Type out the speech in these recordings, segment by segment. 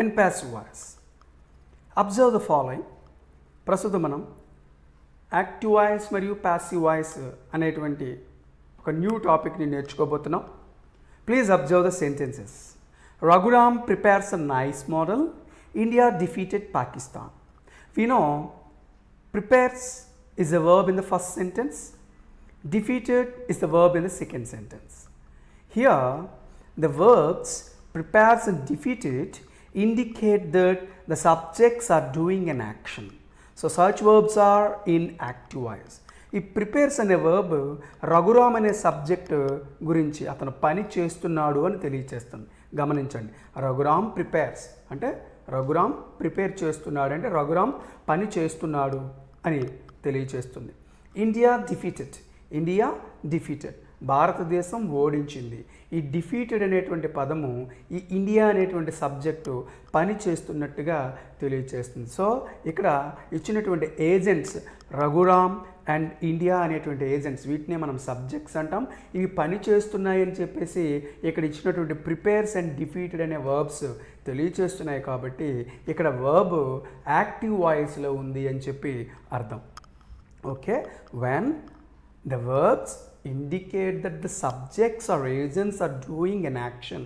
and passive voice. Observe the following. ప్రస్తుతం మనం active voice మరియు ప్యాసివ్ వాయిస్ అనేటువంటి ఒక న్యూ టాపిక్ని నేర్చుకోబోతున్నాం. Please observe the sentences. Raghuram prepares a nice model. India defeated Pakistan. We know prepares is a verb in the first sentence. Defeated is the verb in the second sentence. Here, the verbs prepares and defeated indicate that the subjects are doing an action. So, such verbs are in active voice. ఈ prepares అనే verb Raghuram అనే subject గురించి అతను పని చేస్తున్నాడు అని తెలియచేస్తుంది. గమనించండి, రఘురామ్ ప్రిపేర్స్ అంటే రఘురామ్ ప్రిపేర్ చేస్తున్నాడు అంటే రఘురామ్ పని చేస్తున్నాడు అని తెలియచేస్తుంది. ఇండియా డిఫీటెడ్ భారతదేశం ఓడించింది. ఈ డిఫీటెడ్ అనేటువంటి పదము ఈ ఇండియా అనేటువంటి సబ్జెక్టు పని చేస్తున్నట్టుగా తెలియచేస్తుంది. సో ఇక్కడ ఇచ్చినటువంటి ఏజెంట్స్ రఘురామ్ అండ్ ఇండియా అనేటువంటి ఏజెంట్స్, వీటినే మనం సబ్జెక్ట్స్ అంటాం. ఇవి పని చేస్తున్నాయి అని చెప్పేసి ఇక్కడ ఇచ్చినటువంటి ప్రిపేర్స్ అండ్ డిఫీటెడ్ అనే వర్బ్స్ తెలియచేస్తున్నాయి. కాబట్టి ఇక్కడ వర్బ్ యాక్టివ్ వాయిస్లో ఉంది అని చెప్పి అర్థం. Okay, when the verbs indicate that the subjects or agents are doing an action,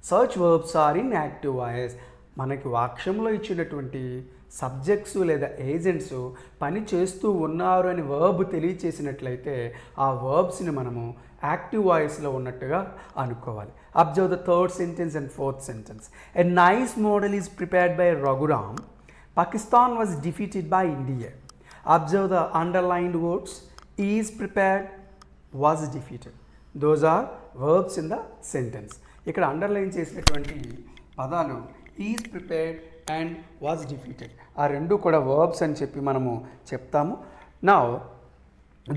such verbs are in active voice. మనకి వాక్యంలో ఇచ్చినటువంటి సబ్జెక్ట్స్ లేదా ఏజెంట్స్ పని చేస్తూ ఉన్నారు అని వర్బ్ తెలియచేసినట్లయితే ఆ వర్బ్స్ని మనము యాక్టివ్ వాయిస్లో ఉన్నట్టుగా అనుకోవాలి. Observe the third sentence and fourth sentence. A nice model is prepared by Raghuram. Pakistan was defeated by India. Observe the underlined words. Is prepared, was defeated. Those are verbs in the sentence. ఇక్కడ underline చేసినటువంటి పదాలు is prepared and was defeated. ఆ రెండు కూడా verbs అని చెప్పి మనము చెప్తాము. Now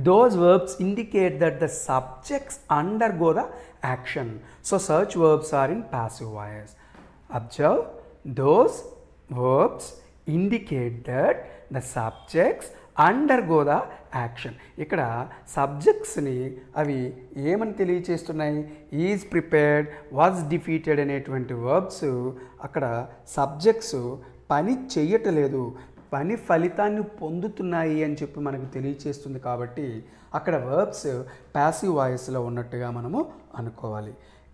those verbs indicate that the subjects undergo the action. So such verbs are in passive voice. Observe, those verbs indicate that the subjects undergo the action. ఇక్కడ సబ్జెక్ట్స్ని అవి ఏమని తెలియచేస్తున్నాయి? ఈజ్ ప్రిపేర్డ్, వాజ్ డిఫీటెడ్ అనేటువంటి verbs అక్కడ subjects పని చెయ్యటలేదు, పని ఫలితాన్ని పొందుతున్నాయి అని చెప్పి మనకు తెలియచేస్తుంది. కాబట్టి అక్కడ వర్బ్స్ ప్యాసివ్ వాయిస్లో ఉన్నట్టుగా మనము అనుకోవాలి.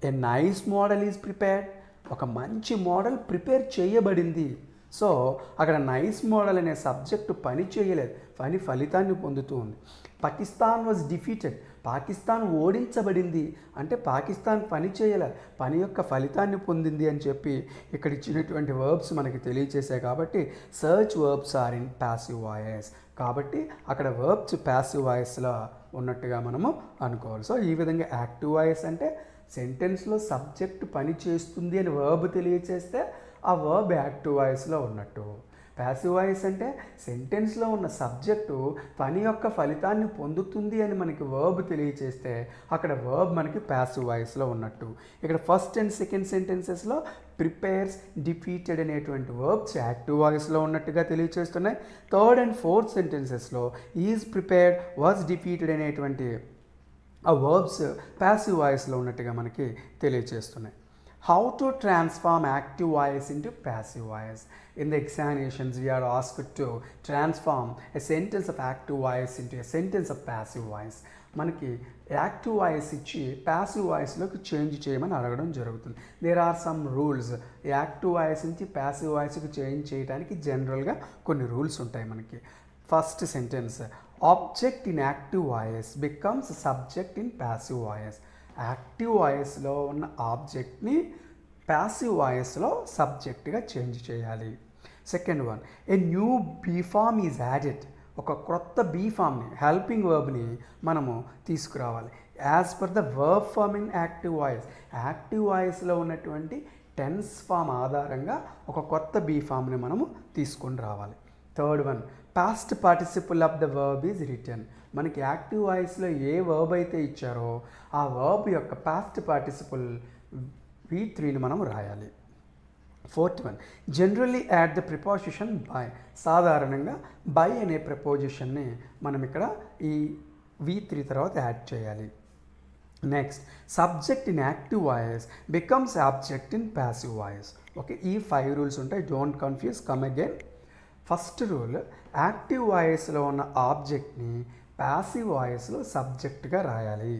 A nice model is prepared, ఒక మంచి మోడల్ ప్రిపేర్ చేయబడింది. సో అక్కడ నైస్ మోడల్ అనే సబ్జెక్టు పని చేయలేదు, పని ఫలితాన్ని పొందుతూ ఉంది. పాకిస్తాన్ వాజ్ డిఫీటెడ్, పాకిస్తాన్ ఓడించబడింది అంటే పాకిస్తాన్ పని చేయలేదు, పని యొక్క ఫలితాన్ని పొందింది అని చెప్పి ఇక్కడ ఇచ్చినటువంటి వర్బ్స్ మనకి తెలియచేసాయి. కాబట్టి సర్చ్ verbs are in passive voice. కాబట్టి అక్కడ వర్బ్స్ ప్యాసివ్ వాయిస్లో ఉన్నట్టుగా మనము అనుకోవాలి. సో ఈ విధంగా యాక్టివ్ వాయిస్ అంటే సెంటెన్స్లో సబ్జెక్టు పని చేస్తుంది అని వర్బ్ తెలియచేస్తే ఆ వర్బ్ యాక్టివ్ వాయిస్లో ఉన్నట్టు. ప్యాసివ్ వాయిస్ అంటే సెంటెన్స్లో ఉన్న సబ్జెక్టు పని యొక్క ఫలితాన్ని పొందుతుంది అని మనకి వర్బ్ తెలియచేస్తే అక్కడ వర్బ్ మనకి ప్యాసివ్ వాయిస్లో ఉన్నట్టు. ఇక్కడ ఫస్ట్ అండ్ సెకండ్ సెంటెన్సెస్లో ప్రిపేర్స్, డిఫీటెడ్ అనేటువంటి వర్బ్స్ యాక్టివ్ వాయిస్లో ఉన్నట్టుగా తెలియచేస్తున్నాయి. థర్డ్ అండ్ ఫోర్త్ సెంటెన్సెస్లో ఈజ్ ప్రిపేర్డ్, వాజ్ డిఫీటెడ్ అనేటువంటి ఆ వర్బ్స్ ప్యాసివ్ వాయిస్లో ఉన్నట్టుగా మనకి తెలియచేస్తున్నాయి. How to transform active voice into passive voice? In the examinations, we are asked to transform a sentence of active voice into a sentence of passive voice. మనకి active voice ఇచ్చి passive వాయిస్లోకి change చేయమని అడగడం జరుగుతుంది. There are some rules. Active voice నుంచి passive వాయిస్కి change చేయడానికి జనరల్గా కొన్ని రూల్స్ ఉంటాయి మనకి. First sentence, object in active voice becomes subject in passive voice. Active వాయిస్లో ఉన్న ఆబ్జెక్ట్ని ప్యాసివ్ వాయిస్లో సబ్జెక్ట్గా చేంజ్ చేయాలి. Second one, a new be form is added. ఒక క్రొత్త బీ ఫామ్ని, హెల్పింగ్ వర్బ్ని మనము తీసుకురావాలి. As per the verb form in active voice. Active వాయిస్లో ఉన్నటువంటి టెన్స్ ఫామ్ ఆధారంగా ఒక కొత్త బీ ఫామ్ని మనము తీసుకొని రావాలి. Third one, past participle of the verb is return. మనకి యాక్టివ్ వాయిస్లో ఏ వర్బ్ అయితే ఇచ్చారో ఆ వర్బ్ యొక్క పాస్ట్ పార్టిసిపుల్ V3ని మనం రాయాలి. Fourth one, generally add the preposition by. సాధారణంగా బై అనే ప్రపోజిషన్ని మనం ఇక్కడ ఈ V3 తర్వాత యాడ్ చేయాలి. Next subject in active voice becomes object in passive voice. Okay, ఈ 5 రూల్స్ ఉంటాయి. Don't confuse, come again. First rule, active వాయిస్లో ఉన్న ఆబ్జెక్ట్ని ప్యాసివ్ వాయిస్లో సబ్జెక్ట్గా రాయాలి.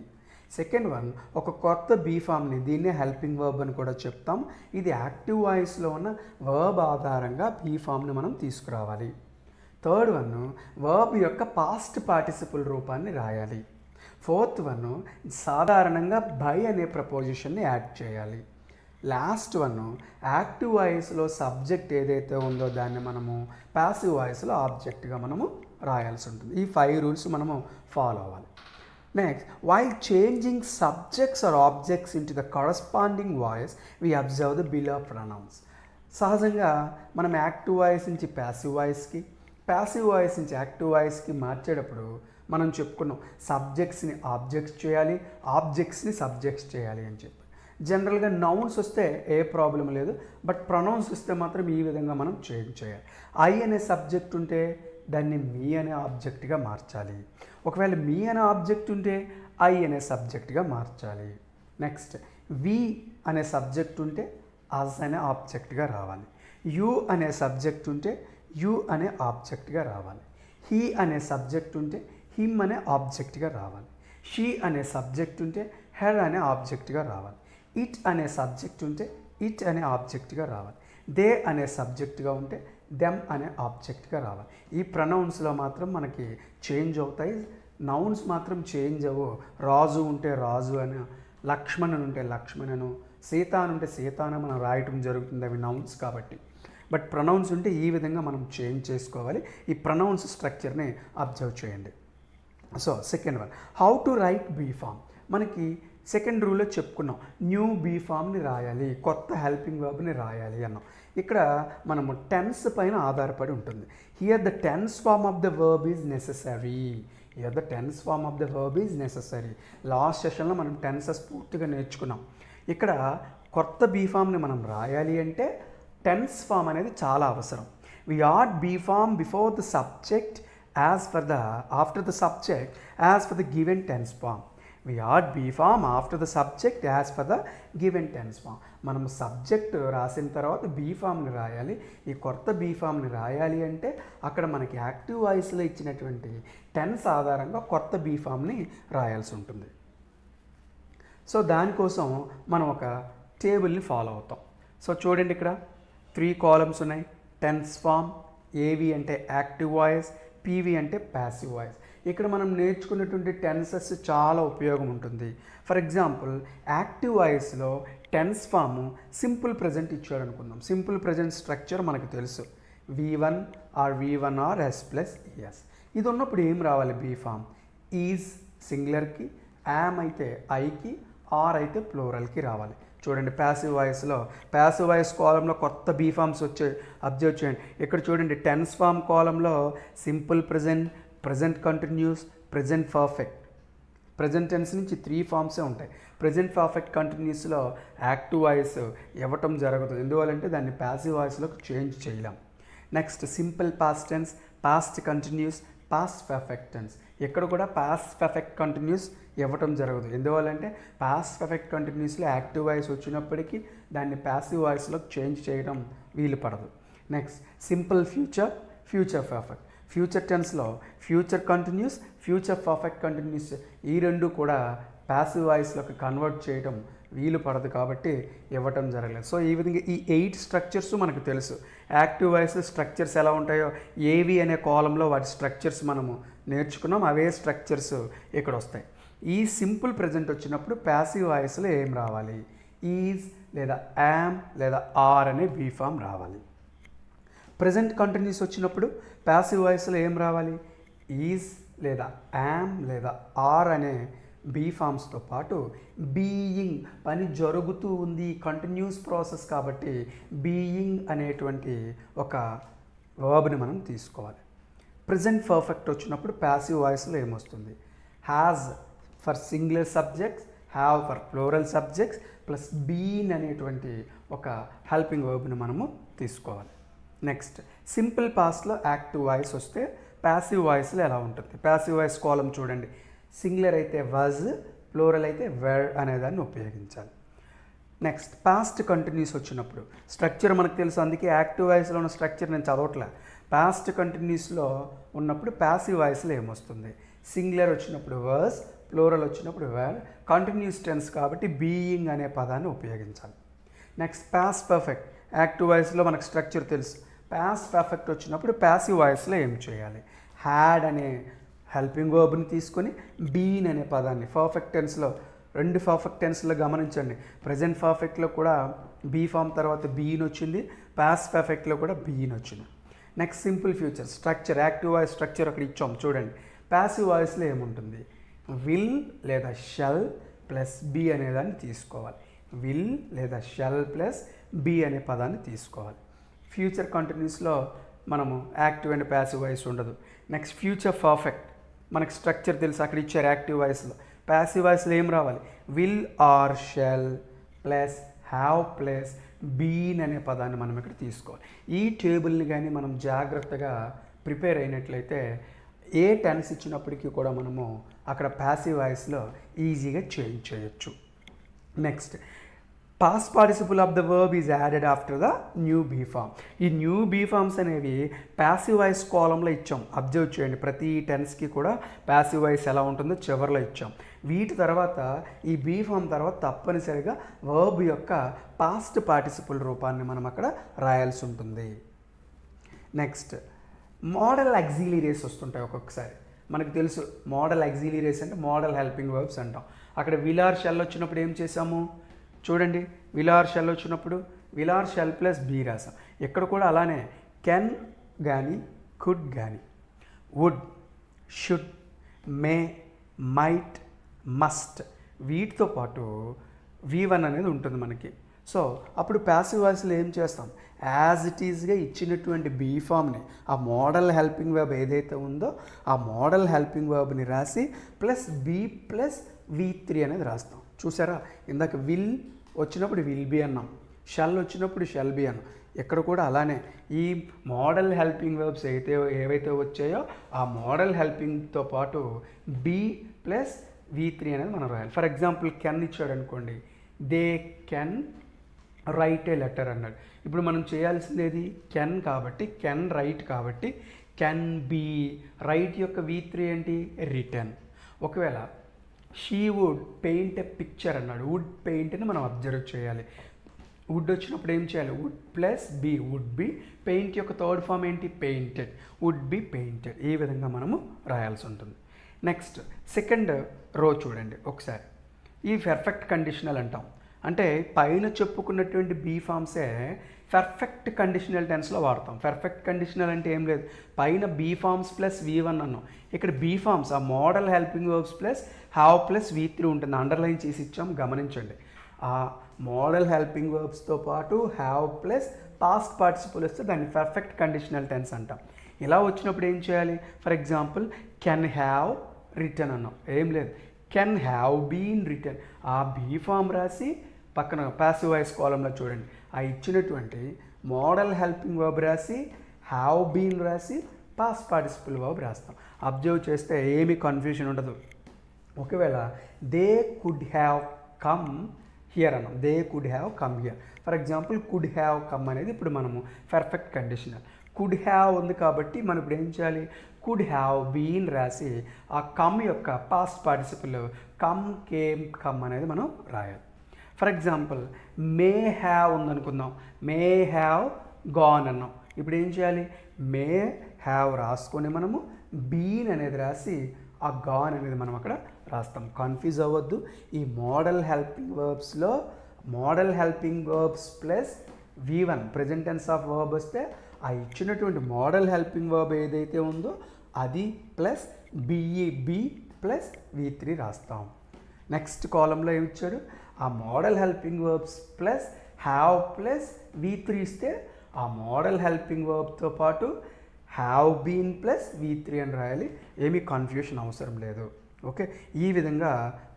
సెకండ్ వన్, ఒక కొత్త బీ ఫామ్ని, దీన్నే హెల్పింగ్ వర్బ్ అని కూడా చెప్తాం. ఇది యాక్టివ్ వాయిస్లో ఉన్న వర్బ్ ఆధారంగా బీ ఫామ్ని మనం తీసుకురావాలి. థర్డ్ వన్, వర్బ్ యొక్క పాస్ట్ పార్టిసిపుల్ రూపాన్ని రాయాలి. ఫోర్త్ వన్, సాధారణంగా బై అనే ప్రపోజిషన్ని యాడ్ చేయాలి. లాస్ట్ వన్, యాక్టివ్ వాయిస్లో సబ్జెక్ట్ ఏదైతే ఉందో దాన్ని మనము ప్యాసివ్ వాయిస్లో ఆబ్జెక్ట్గా మనము రాయాల్సి ఉంటుంది. ఈ 5 రూల్స్ మనము ఫాలో అవ్వాలి. Next, while changing subjects or objects in to the corresponding voice we observe the below pronouns. సహజంగా మనం యాక్టివ్ వాయిస్ నుంచి ప్యాసివ్ వాయిస్కి, ప్యాసివ్ వాయిస్ నుంచి యాక్టివ్ వాయిస్కి మార్చేటప్పుడు మనం చెప్పుకున్నాం సబ్జెక్ట్స్ని ఆబ్జెక్ట్స్ చేయాలి, ఆబ్జెక్ట్స్ని సబ్జెక్ట్స్ చేయాలి అని చెప్పి. జనరల్గా నౌన్స్ వస్తే ఏ ప్రాబ్లం లేదు, బట్ ప్రొనౌన్స్ వస్తే మాత్రం ఈ విధంగా మనం చేంజ్ చేయాలి. ఐ అనే సబ్జెక్ట్ ఉంటే దాన్ని మీ అనే ఆబ్జెక్ట్గా మార్చాలి. ఒకవేళ మీ అనే ఆబ్జెక్ట్ ఉంటే ఐ అనే సబ్జెక్ట్గా మార్చాలి. నెక్స్ట్, వి అనే సబ్జెక్ట్ ఉంటే అస్ అనే ఆబ్జెక్ట్గా రావాలి. యు అనే సబ్జెక్ట్ ఉంటే యు అనే ఆబ్జెక్ట్గా రావాలి. హీ అనే సబ్జెక్ట్ ఉంటే హిమ్ అనే ఆబ్జెక్ట్గా రావాలి. షీ అనే సబ్జెక్ట్ ఉంటే హెర్ అనే ఆబ్జెక్ట్గా రావాలి. ఇట్ అనే సబ్జెక్ట్ ఉంటే ఇట్ అనే ఆబ్జెక్ట్గా రావాలి. దే అనే సబ్జెక్ట్గా ఉంటే దెమ్ అనే ఆబ్జెక్ట్గా రావాలి. ఈ ప్రొనౌన్స్లో మాత్రం మనకి చేంజ్ అవుతాయి, నౌన్స్ మాత్రం చేంజ్ అవ్వు. రాజు ఉంటే రాజు అని, లక్ష్మణుని ఉంటే లక్ష్మణను, సీత అని ఉంటే సీత అని మనం రాయటం జరుగుతుంది, అవి నౌన్స్ కాబట్టి. బట్ ప్రొనౌన్స్ ఉంటే ఈ విధంగా మనం చేంజ్ చేసుకోవాలి. ఈ ప్రొనౌన్స్ స్ట్రక్చర్ని అబ్జర్వ్ చేయండి. So second one, how to write be form. మనకి సెకండ్ రూల్లో చెప్పుకున్నాం, న్యూ బీ ఫామ్ని రాయాలి, కొత్త హెల్పింగ్ వర్బ్ని రాయాలి అన్నాం. ఇక్కడ మనము టెన్స్ పైన ఆధారపడి ఉంటుంది. Here the tense form of the verb is necessary. Here the tense form of the verb is necessary. Last సెషన్లో మనం టెన్సెస్ పూర్తిగా నేర్చుకున్నాం. ఇక్కడ కొత్త బీ ఫామ్ని మనం రాయాలి అంటే టెన్స్ ఫామ్ అనేది చాలా అవసరం. We add be form before the subject after the subject as for the given tense form. We add be form after the subject as for the given tense form. మనం subject రాసిన తర్వాత be ఫామ్ని రాయాలి. ఈ కొత్త be ఫామ్ని రాయాలి అంటే అక్కడ మనకి యాక్టివ్ వాయిస్లో ఇచ్చినటువంటి టెన్స్ ఆధారంగా కొత్త బీ ఫామ్ని రాయాల్సి ఉంటుంది. సో దానికోసం మనం ఒక టేబుల్ని ఫాలో అవుతాం. సో చూడండి, ఇక్కడ 3 కాలమ్స్ ఉన్నాయి. టెన్స్ ఫామ్, ఏవి అంటే యాక్టివ్ వాయిస్, పీవి అంటే ప్యాసివ్ వాయిస్. ఇక్కడ మనం నేర్చుకున్నటువంటి టెన్సెస్ చాలా ఉపయోగం ఉంటుంది. ఫర్ ఎగ్జాంపుల్, యాక్టివ్ వాయిస్లో టెన్స్ ఫాము సింపుల్ ప్రజెంట్ ఇచ్చాడు అనుకుందాం. సింపుల్ ప్రజెంట్ స్ట్రక్చర్ మనకు తెలుసు, V1 or V1 or S plus ES. ఇది ఉన్నప్పుడు ఏం రావాలి? Be form. ఈజ్ సింగులర్కి, యామ్ అయితే ఐకి, ఆర్ అయితే ప్లూరల్కి రావాలి. చూడండి, ప్యాసివ్ వాయిస్లో ప్యాసివ్ వాయిస్ కాలంలో కొత్త బీ ఫామ్స్ వచ్చాయి, అబ్జర్వ్ చేయండి. ఇక్కడ చూడండి, టెన్స్ ఫామ్ కాలంలో simple present, present continuous, present perfect. Present tense నుంచి 3 ఫామ్సే ఉంటాయి. ప్రజెంట్ పర్ఫెక్ట్ కంటిన్యూస్లో యాక్టివ్ వాయిస్ ఇవ్వటం జరగదు, ఎందువల్లంటే దాన్ని ప్యాసివ్ వాయిస్లోకి చేంజ్ చేయలేం. Next, simple past tense, past continuous, past perfect tense. ఇక్కడ కూడా పాస్ట్ పర్ఫెక్ట్ కంటిన్యూస్ ఇవ్వటం జరగదు, ఎందువల్లంటే పాస్ట్ పర్ఫెక్ట్ కంటిన్యూస్లో యాక్టివ్ వాయిస్ వచ్చినప్పటికీ దాన్ని ప్యాసివ్ వాయిస్లోకి చేంజ్ చేయడం వీలు పడదు. Next, simple future, future perfect. Future టెన్స్లో future continuous, future perfect continuous ఈ రెండు కూడా ప్యాసివ్ వాయిస్లోకి కన్వర్ట్ చేయడం వీలు పడదు కాబట్టి ఇవ్వటం జరగలేదు. సో ఈ విధంగా ఈ 8 స్ట్రక్చర్స్ మనకు తెలుసు. యాక్టివ్ వాయిస్ స్ట్రక్చర్స్ ఎలా ఉంటాయో ఏవి అనే కాలంలో వాటి స్ట్రక్చర్స్ మనము నేర్చుకున్నాం, అవే స్ట్రక్చర్స్ ఇక్కడ వస్తాయి. ఈ సింపుల్ ప్రజెంట్ వచ్చినప్పుడు ప్యాసివ్ వాయిస్లో ఏం రావాలి? ఈజ్ లేదా యామ్ లేదా ఆర్ అనే బీ ఫామ్ రావాలి. ప్రజెంట్ కంటిన్యూస్ వచ్చినప్పుడు ప్యాసివ్ వాయిస్లో ఏం రావాలి? ఈజ్ లేదా యామ్ లేదా ఆర్ అనే బీ ఫామ్స్తో పాటు బీయింగ్, పని జరుగుతూ ఉంది, కంటిన్యూస్ ప్రాసెస్ కాబట్టి బీయింగ్ అనేటువంటి ఒక వర్బ్ని మనం తీసుకోవాలి. ప్రజెంట్ పర్ఫెక్ట్ వచ్చినప్పుడు ప్యాసివ్ వాయిస్లో ఏమొస్తుంది? Has for singular subjects, have for plural subjects plus been అనేటువంటి ఒక హెల్పింగ్ వర్బ్ని మనము తీసుకోవాలి. నెక్స్ట్, సింపుల్ పాస్ట్లో యాక్టివ్ వాయిస్ వస్తే ప్యాసివ్ వాయిస్లో ఎలా ఉంటుంది? ప్యాసివ్ వాయిస్ కాలం చూడండి, సింగులర్ అయితే వాజ్, ప్లూరల్ అయితే వేర్ అనేదాన్ని ఉపయోగించాలి. నెక్స్ట్ పాస్ట్ కంటిన్యూస్ వచ్చినప్పుడు స్ట్రక్చర్ మనకు తెలుసు, అందుకే యాక్టివ్ వాయిస్లో ఉన్న స్ట్రక్చర్ నేను చదవట్లే. పాస్ట్ కంటిన్యూస్లో ఉన్నప్పుడు ప్యాసివ్ వాయిస్లో ఏమొస్తుంది, సింగులర్ వచ్చినప్పుడు వర్స్, ప్లూరల్ వచ్చినప్పుడు వేర్, కంటిన్యూస్ టెన్స్ కాబట్టి బీయింగ్ అనే పదాన్ని ఉపయోగించాలి. నెక్స్ట్ పాస్ట్ పర్ఫెక్ట్, యాక్టివ్ వాయిస్లో మనకు స్ట్రక్చర్ తెలుసు. పాస్ట్ పర్ఫెక్ట్ వచ్చినప్పుడు ప్యాసివ్ వాయిస్లో ఏం చేయాలి, హ్యాడ్ అనే హెల్పింగ్ వర్బ్ని తీసుకొని బీన్ అనే పదాన్ని పర్ఫెక్ట్ టెన్స్లో, రెండు పర్ఫెక్ట్ టెన్స్లో గమనించండి, ప్రజెంట్ పర్ఫెక్ట్లో కూడా బీ ఫామ్ తర్వాత బీన్ వచ్చింది, పాస్ట్ పర్ఫెక్ట్లో కూడా బీన్ వచ్చింది. Next simple future structure, active voice structure అక్కడ ఇచ్చాం చూడండి. ప్యాసివ్ వాయిస్లో ఏముంటుంది, విల్ లేదా షల్ ప్లస్ బీ అనేదాన్ని తీసుకోవాలి. విల్ లేదా షల్ ప్లస్ బీ అనే పదాన్ని తీసుకోవాలి. ఫ్యూచర్ కంటిన్యూస్లో మనము యాక్టివ్ అండ్ ప్యాసివ్ వాయిస్ ఉండదు. నెక్స్ట్ ఫ్యూచర్ పర్ఫెక్ట్ మనకు స్ట్రక్చర్ తెలుసు, అక్కడ ఇచ్చారు యాక్టివ్ వాయిస్లో. ప్యాసివ్ వాయిస్లో ఏం రావాలి, will or shall plus have plus been అనే పదాన్ని మనం ఇక్కడ తీసుకోవాలి. ఈ టేబుల్ని కానీ మనం జాగ్రత్తగా ప్రిపేర్ అయినట్లయితే ఏ టెన్స్ ఇచ్చినప్పటికీ కూడా మనము అక్కడ ప్యాసివ్ వాయిస్లో ఈజీగా చేంజ్ చేయొచ్చు. Next past participle of the verb is added after the new be form. ఈ న్యూ బీ ఫామ్స్ అనేవి ప్యాసివ్ వాయిస్ కాలంలో ఇచ్చాం, అబ్జర్వ్ చేయండి. ప్రతి టెన్స్కి కూడా ప్యాసివ్ వాయిస్ ఎలా ఉంటుందో చివరిలో ఇచ్చాం. వీటి తర్వాత ఈ బీ ఫామ్ తర్వాత తప్పనిసరిగా వర్బ్ యొక్క పాస్ట్ పార్టిసిపుల్ రూపాన్ని మనం అక్కడ రాయాల్సి ఉంటుంది. నెక్స్ట్ మోడల్ ఆక్సిలరీస్ వస్తుంటాయి ఒక్కొక్కసారి. మనకు తెలుసు మోడల్ ఆక్సిలరీస్ అంటే మోడల్ హెల్పింగ్ వర్బ్స్ అంటాం. అక్కడ విల్ ఆర్ షెల్ వచ్చినప్పుడు ఏం చేసాము చూడండి, విల్ ఆర్ షెల్ వచ్చినప్పుడు will or shall plus be రాసాం. ఇక్కడ కూడా అలానే కెన్ కానీ కుడ్ కానీ, would, should, may, might, must వీటితో పాటు V1 అనేది ఉంటుంది మనకి. సో అప్పుడు ప్యాసివ్ వాయిస్లో ఏం చేస్తాం, యాజ్ ఇట్ ఈజ్గా ఇచ్చినటువంటి బీ ఫామ్ని, ఆ మోడల్ హెల్పింగ్ వర్బ్ ఏదైతే ఉందో ఆ మోడల్ హెల్పింగ్ వర్బ్ని రాసి ప్లస్ బీ ప్లస్ V3 అనేది రాస్తాం. చూసారా, ఇందాక విల్ వచ్చినప్పుడు విల్ బీ అన్నాం, షెల్ వచ్చినప్పుడు షెల్ బీ అన్నాం. ఇక్కడ కూడా అలానే ఈ మోడల్ హెల్పింగ్ వర్బ్స్ ఏవైతే వచ్చాయో ఆ మోడల్ హెల్పింగ్తో పాటు బీ ప్లస్ V3 అనేది మనం రాయాలి. ఫర్ ఎగ్జాంపుల్ కెన్ ఇచ్చాడు అనుకోండి, they can write a letter అన్నాడు. ఇప్పుడు మనం చేయాల్సింది ఏది, కెన్ కాబట్టి కెన్ రైట్ కాబట్టి కెన్ బీ, రైట్ యొక్క V3 ఏంటి, రిటర్న్. ఒకవేళ she would paint a picture అన్నాడు, వుడ్ పెయింట్ని మనం అబ్జర్వ్ చేయాలి. వుడ్ వచ్చినప్పుడు ఏం చేయాలి, would plus be, would be. Paint యొక్క థర్డ్ ఫామ్ ఏంటి, పెయింటెడ్, వుడ్ బి పెయింటెడ్. ఈ విధంగా మనము రాయాల్సి ఉంటుంది. నెక్స్ట్ సెకండ్ రో చూడండి ఒకసారి, ఈ పర్ఫెక్ట్ కండిషనల్ అంటాం. అంటే పైన చెప్పుకున్నటువంటి బీ ఫామ్సే పర్ఫెక్ట్ కండిషనల్ టెన్స్లో వాడతాం. పర్ఫెక్ట్ కండిషనల్ అంటే ఏం లేదు, పైన బీ ఫామ్స్ ప్లస్ V1 అన్నాం, ఇక్కడ బీ ఫామ్స్ ఆ model helping verbs plus have plus V3 ఉంటుంది. అండర్లైన్ చేసి ఇచ్చాం గమనించండి. ఆ మోడల్ హెల్పింగ్ వర్బ్స్తో పాటు హ్యావ్ ప్లస్ పాస్ట్ పార్టిసిపుల్ వస్తే దాన్ని పర్ఫెక్ట్ కండిషనల్ టెన్స్ అంటాం. ఇలా వచ్చినప్పుడు ఏం చేయాలి, for example can have written అన్నాం, ఏం లేదు కెన్ హ్యావ్ బీన్ రిటర్న్. ఆ బీ ఫామ్ రాసి పక్కన ప్యాసివ్ వాయిస్ కాలంలో చూడండి, ఆ ఇచ్చినటువంటి మోడల్ హెల్పింగ్ వర్బ్ రాసి హ్యావ్ బీన్ రాసి పాస్ట్ పార్టిసిపుల్ వర్బ్ రాస్తాం. అబ్జర్వ్ చేస్తే ఏమీ కన్ఫ్యూజన్ ఉండదు. ఒకవేళ they could have come here అన్నాం, they could have come here. For example could have come అనేది ఇప్పుడు మనము పర్ఫెక్ట్ కండిషనల్. కుడ్ హ్యావ్ ఉంది కాబట్టి మనం ఇప్పుడు ఏం చేయాలి, కుడ్ హ్యావ్ బీన్ రాసి ఆ కమ్ యొక్క past participle come came come అనేది మనం రాయాలి. ఫర్ ఎగ్జాంపుల్ మే హ్యావ్ ఉందనుకుందాం, మే హ్యావ్ గాన్ అన్నాం. ఇప్పుడు ఏం చేయాలి, మే హ్యావ్ రాసుకొని మనము బీన్ అనేది రాసి ఆ గాన్ అనేది మనం అక్కడ రాస్తాం. కన్ఫ్యూజ్ అవ్వద్దు. ఈ మోడల్ హెల్పింగ్ వర్బ్స్లో modal helping verbs plus V1 present tense of verb వస్తే ఆ ఇచ్చినటువంటి మోడల్ హెల్పింగ్ వర్బ్ ఏదైతే ఉందో అది ప్లస్ బి ప్లస్ V3 రాస్తాం. నెక్స్ట్ కాలంలో ఏమి ఇచ్చాడు, ఆ model helping verbs plus have plus V3 ఇస్తే ఆ మోడల్ హెల్పింగ్ వర్బ్తో పాటు హ్యావ్ బీన్ ప్లస్ V3 అని రాయాలి. ఏమీ కన్ఫ్యూషన్ అవసరం లేదు. ఓకే, ఈ విధంగా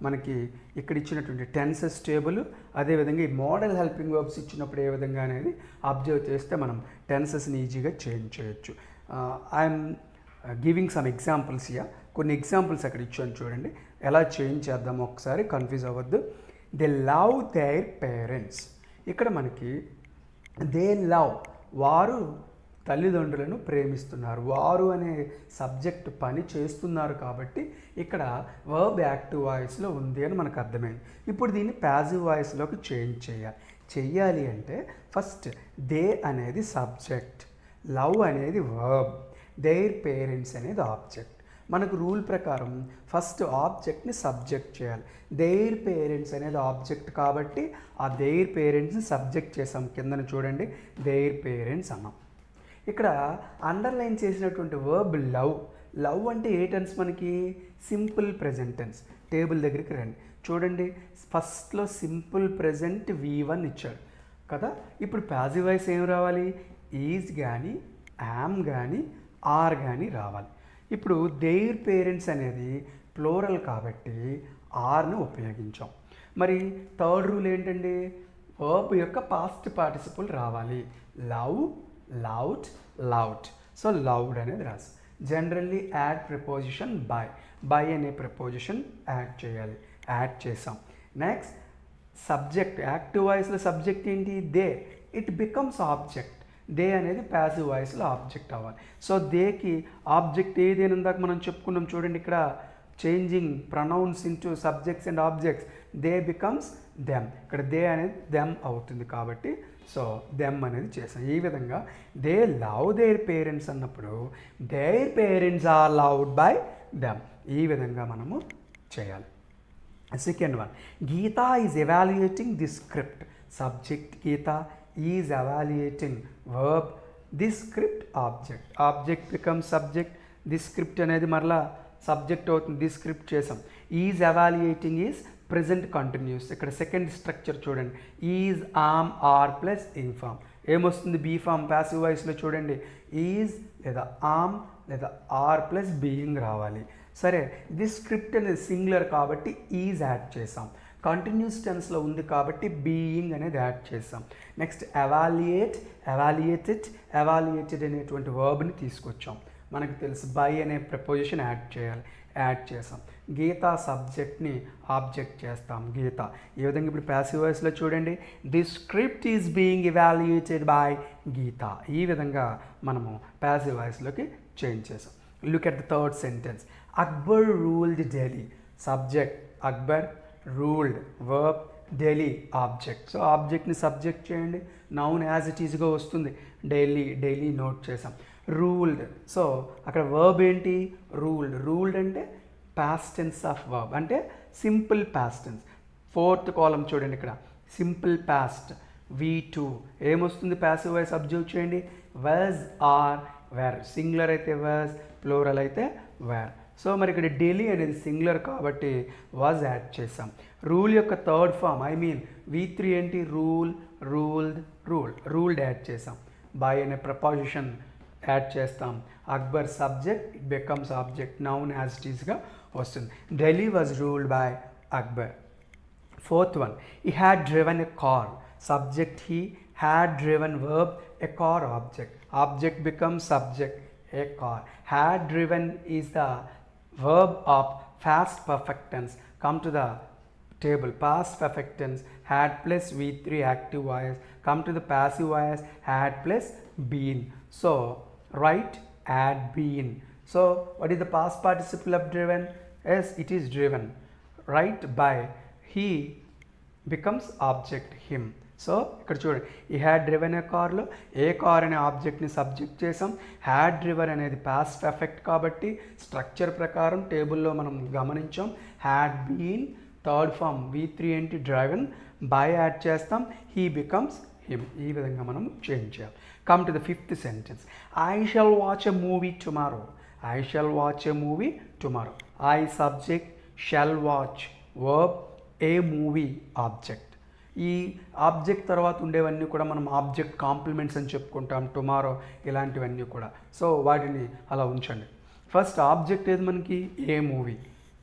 మనకి ఇక్కడ ఇచ్చినటువంటి టెన్సెస్ టేబుల్, అదేవిధంగా ఈ మోడల్ హెల్పింగ్ వర్బ్స్ ఇచ్చినప్పుడు ఏ విధంగా అనేది అబ్జర్వ్ చేస్తే మనం టెన్సెస్ని ఈజీగా చేంజ్ చేయొచ్చు. I'm giving some examples year. కొన్ని ఎగ్జాంపుల్స్ అక్కడ ఇచ్చాను చూడండి. ఎలా చేంజ్ చేద్దామో ఒకసారి, కన్ఫ్యూజ్ అవ్వద్దు. They love their parents. ఇక్కడ మనకి దే లవ్, వారు తల్లిదండ్రులను ప్రేమిస్తున్నారు. వారు అనే సబ్జెక్ట్ పని చేస్తున్నారు కాబట్టి ఇక్కడ వర్బ్ యాక్టివ్ వాయిస్లో ఉంది అని మనకు అర్థమైంది. ఇప్పుడు దీన్ని ప్యాసివ్ వాయిస్లోకి చేంజ్ చెయ్యాలి అంటే ఫస్ట్ దే అనేది సబ్జెక్ట్, లవ్ అనేది వర్బ్, దేర్ పేరెంట్స్ అనేది ఆబ్జెక్ట్. మనకు రూల్ ప్రకారం ఫస్ట్ ఆబ్జెక్ట్ని సబ్జెక్ట్ చేయాలి. దేర్ పేరెంట్స్ అనేది ఆబ్జెక్ట్ కాబట్టి ఆ దేర్ పేరెంట్స్ని సబ్జెక్ట్ చేసాం. కిందన చూడండి, దేర్ పేరెంట్స్ అన్నాం. ఇక్కడ అండర్లైన్ చేసినటువంటి వర్బ్ లవ్. లవ్ అంటే ఏ టెన్స్ మనకి? Simple present tense. టేబుల్ దగ్గరికి రండి, చూడండి ఫస్ట్లో సింపుల్ ప్రెజెంట్ V1 ఇచ్చాడు కదా. ఇప్పుడు ప్యాసివ్ వాయిస్ ఏం రావాలి? ఈజ్ కానీ, యామ్ కానీ, ఆర్ కానీ రావాలి. ఇప్పుడు దేర్ పేరెంట్స్ అనేది ప్లోరల్ కాబట్టి ఆర్ను ఉపయోగించాం. మరి థర్డ్ రూల్ ఏంటండి? వర్బ్ యొక్క పాస్ట్ పార్టిసిపుల్ రావాలి. Love, loved, loved. So loved అనేది రాసి జనరల్లీ యాడ్ ప్రిపోజిషన్ బై అనే ప్రిపోజిషన్ యాడ్ చేయాలి. యాడ్ చేసాం. నెక్స్ట్ సబ్జెక్ట్, యాక్టివ్ వాయిస్లో సబ్జెక్ట్ ఏంటి? They. It becomes object. They అనేది ప్యాసివ్ వాయిస్లో ఆబ్జెక్ట్ అవ్వాలి. సో దేకి ఆబ్జెక్ట్ ఏది అని ఇందాక మనం చెప్పుకున్నాం చూడండి, ఇక్కడ changing pronouns into subjects and objects. They becomes them. ఇక్కడ దే అనేది దెమ్ అవుతుంది కాబట్టి సో దెమ్ అనేది చేసాం. ఈ విధంగా దే లవ్ దేర్ పేరెంట్స్ అన్నప్పుడు their parents are loved by them. ఈ విధంగా మనము చేయాలి. Second one, Geeta is evaluating the script. Subject Geeta, is evaluating verb, the script object. Object become subject, the script అనేది మరలా సబ్జెక్ట్ అవుతుంది. ది స్క్రిప్ట్ చేసాం. Is evaluating is present continuous. ఇక్కడ second structure చూడండి, is, am, are plus ing form. ఏమొస్తుంది? Be form. Passive వాయిస్లో చూడండి, is లేదా ఆమ్ లేదా ఆర్ ప్లస్ బీయింగ్ రావాలి. సరే, దిస్ స్క్రిప్ట్ అనేది సింగులర్ కాబట్టి ఈజ్ యాడ్ చేసాం. కంటిన్యూస్ టెన్స్లో ఉంది కాబట్టి బీయింగ్ అనేది యాడ్ చేసాం. నెక్స్ట్ ఎవాల్యుయేట్, ఎవాల్యుయేటెడ్ అనేటువంటి వర్బ్ని తీసుకొచ్చాం. మనకు తెలుసు బై అనే ప్రపోజిషన్ యాడ్ చేసాం. గీత సబ్జెక్ట్ని ఆబ్జెక్ట్ చేస్తాం. గీత. ఈ విధంగా ఇప్పుడు ప్యాసివ్ వాయిస్లో చూడండి, the script is being evaluated by Geeta. ఈ విధంగా మనము ప్యాసివ్ వాయిస్లోకి చేంజ్ చేసాం. Look at the third sentence. Akbar ruled Delhi. Subject Akbar, ruled verb, Delhi object. So ఆబ్జెక్ట్ని సబ్జెక్ట్ చేయండి. నౌన్ యాజ్ ఇట్ ఈజ్గా వస్తుంది. ఢిల్లీ నోట్ చేసాం. రూల్డ్. సో అక్కడ వర్బ్ ఏంటి? రూల్డ్ అంటే పాస్ట్ టెన్స్ ఆఫ్ వర్బ్, అంటే సింపుల్ పాస్ట్ టెన్స్. ఫోర్త్ కాలం చూడండి, ఇక్కడ సింపుల్ పాస్ట్ V2. ఏమొస్తుంది? ప్యాసివ్ వాయిస్ అబ్జర్వ్ చేయండి. Was, are, were. సింగులర్ అయితే వాజ్, ప్లూరల్ అయితే వేర్. సో మరి ఇక్కడ ఢిల్లీ అనేది సింగులర్ కాబట్టి వాజ్ యాడ్ చేసాం. రూల్ యొక్క థర్డ్ ఫామ్ V3 ఏంటి? రూల్డ్ యాడ్ చేసాం. బై అనే ప్రపోజిషన్ యాడ్ చేస్తాం. Akbar subject, it becomes object. Noun as it ఈస్గా వస్తుంది. Delhi was ruled by Akbar. Fourth one, he had driven a car. Subject he, had driven verb, a car object. Object becomes subject, a car. Had driven is the verb of past perfect tense. Come to the table. Past perfect tense, had plus V3 active voice. Come to the passive voice, had plus been. So write had been. So what is the past participle of driven? Yes, it is driven. Right? By. He becomes object, him. So ఇక్కడ చూడండి, ఈ had driven ఏ కార్లో ఏ car అనే ఆబ్జెక్ట్ని subject చేసాం. Had driven అనేది past effect కాబట్టి structure ప్రకారం టేబుల్లో మనం గమనించాం. Had been third form V3 ఏంటి? డ్రైవెన్. బై యాడ్ చేస్తాం. He becomes him. ఈ విధంగా మనం చేంజ్ చేయాలి. Come to the fifth sentence. I shall watch a movie tomorrow. I shall watch a movie tomorrow. I subject, shall watch verb, A movie object. ఈ object తర్వాత ఉండేవన్నీ కూడా మనం object compliments అని చెప్పుకుంటాం. టుమారో ఇలాంటివన్నీ కూడా. సో వాటిని అలా ఉంచండి. ఫస్ట్ ఆబ్జెక్ట్ ఏది మనకి? ఏ మూవీ.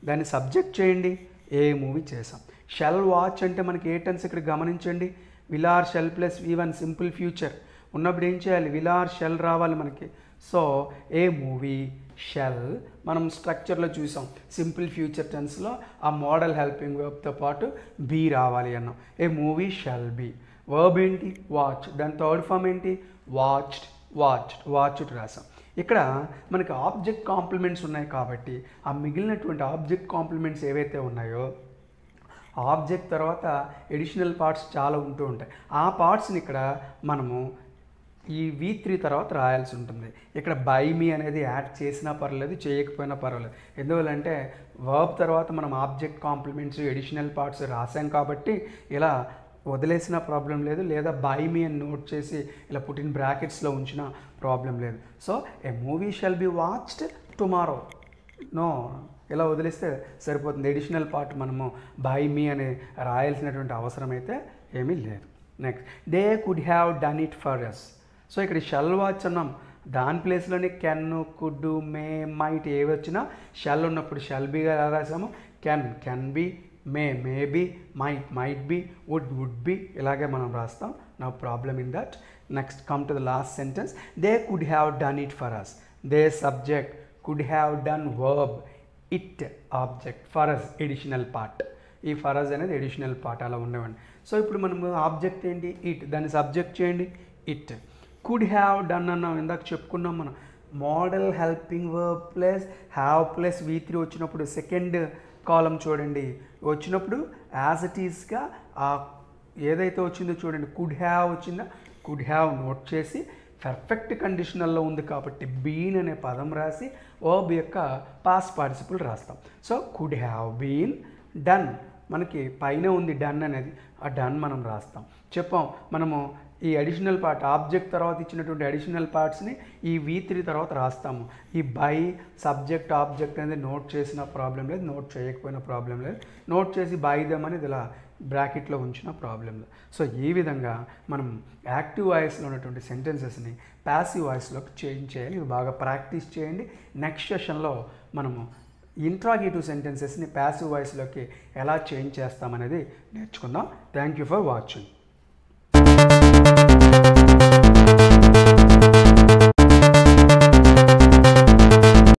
దాన్ని సబ్జెక్ట్ చేయండి. ఏ మూవీ చేసాం. షెల్ వాచ్ అంటే మనకి ఏ టెన్స్ ఇక్కడ గమనించండి. Will or shall plus V1 simple future ఉన్నప్పుడు ఏం చేయాలి? విల్ ఆర్ షెల్ రావాలి మనకి. సో ఏ మూవీ షెల్ మనం స్ట్రక్చర్లో చూసాం సింపుల్ ఫ్యూచర్ టెన్స్లో ఆ మోడల్ హెల్పింగ్ వర్బ్తో పాటు బీ రావాలి అన్నాం. ఏ మూవీ షెల్ బీ. వర్బ్ ఏంటి వాచ్, దాని థర్డ్ ఫామ్ ఏంటి వాచ్డ్ రాసాం. ఇక్కడ మనకి ఆబ్జెక్ట్ కాంప్లిమెంట్స్ ఉన్నాయి కాబట్టి ఆ మిగిలినటువంటి ఆబ్జెక్ట్ కాంప్లిమెంట్స్ ఏవైతే ఉన్నాయో ఆబ్జెక్ట్ తర్వాత ఎడిషనల్ పార్ట్స్ చాలా ఉంటూ ఉంటాయి. ఆ పార్ట్స్ని ఇక్కడ మనము ఈ V3 తర్వాత రాయాల్సి ఉంటుంది. ఇక్కడ బై మీ అనేది యాడ్ చేసినా పర్లేదు, చేయకపోయినా పర్వాలేదు. ఎందువల్లంటే వర్బ్ తర్వాత మనం ఆబ్జెక్ట్ కాంప్లిమెంట్స్ ఎడిషనల్ పార్ట్స్ రాసాం కాబట్టి ఇలా వదిలేసిన ప్రాబ్లం లేదు, లేదా బై మీ అని నోట్ చేసి ఇలా పుట్టిన బ్రాకెట్స్లో ఉంచిన ప్రాబ్లం లేదు. So a movie shall be watched tomorrow, no ఇలా వదిలేస్తే సరిపోతుంది. ఎడిషనల్ పార్ట్ మనము బై మీ అని రాయాల్సినటువంటి అవసరం అయితే ఏమీ లేదు. Next they could have done it for us. So ఇక్కడ షెల్ వాచ్ అన్నాం, దాని ప్లేస్లోనే కెన్, కుడ్, మే, మైట్ ఏవి వచ్చినా షెల్ ఉన్నప్పుడు షెల్ బీగా ఎలా రాసాము, can be, may be, might be, would be, ఇలాగే మనం రాస్తాం. No problem in that. Next come to the last sentence. They could have done it for us. They subject, could have done verb, it object, for us additional part. ఈ for us అనేది additional part అలా ఉండేవండి. So ఇప్పుడు మనము object ఏంటి it, దాన్ని subject చేయండి it. Could have done అన్నాం, ఇందాక చెప్పుకున్నాం మనం. Model helping verb plus have plus V3 వచ్చినప్పుడు సెకండ్ కాలం చూడండి, వచ్చినప్పుడు యాజ్ ఇట్ ఈస్గా ఏదైతే వచ్చిందో చూడండి, కుడ్ హ్యావ్ వచ్చిందా, కుడ్ హ్యావ్ నోట్ చేసి పర్ఫెక్ట్ కండిషనల్లో ఉంది కాబట్టి బీన్ అనే పదం రాసి వర్బ్ యొక్క పాస్ట్ పార్టిసిపుల్ రాస్తాం. So could have been done, మనకి పైన ఉంది డన్ అనేది, ఆ డన్ మనం రాస్తాం. చెప్పాం మనము ఈ అడిషనల్ పార్ట్ ఆబ్జెక్ట్ తర్వాత ఇచ్చినటువంటి అడిషనల్ పార్ట్స్ని ఈ V3 తర్వాత రాస్తాము. ఈ బై సబ్జెక్ట్ ఆబ్జెక్ట్ అనేది నోట్ చేసిన ప్రాబ్లం లేదు, నోట్ చేయకపోయినా ప్రాబ్లం లేదు, నోట్ చేసి బై దెమ్ అనేది ఇలా బ్రాకెట్లో ఉంచిన ప్రాబ్లం లేదు. సో ఈ విధంగా మనం యాక్టివ్ వాయిస్లో ఉన్నటువంటి సెంటెన్సెస్ని ప్యాసివ్ వాయిస్లోకి చేంజ్ చేయాలి. ఇది బాగా ప్రాక్టీస్ చేయండి. నెక్స్ట్ సెషన్లో మనము ఇంట్రాగేటివ్ సెంటెన్సెస్ని ప్యాసివ్ వాయిస్లోకి ఎలా చేంజ్ చేస్తామనేది నేర్చుకుందాం. Thank you for watching.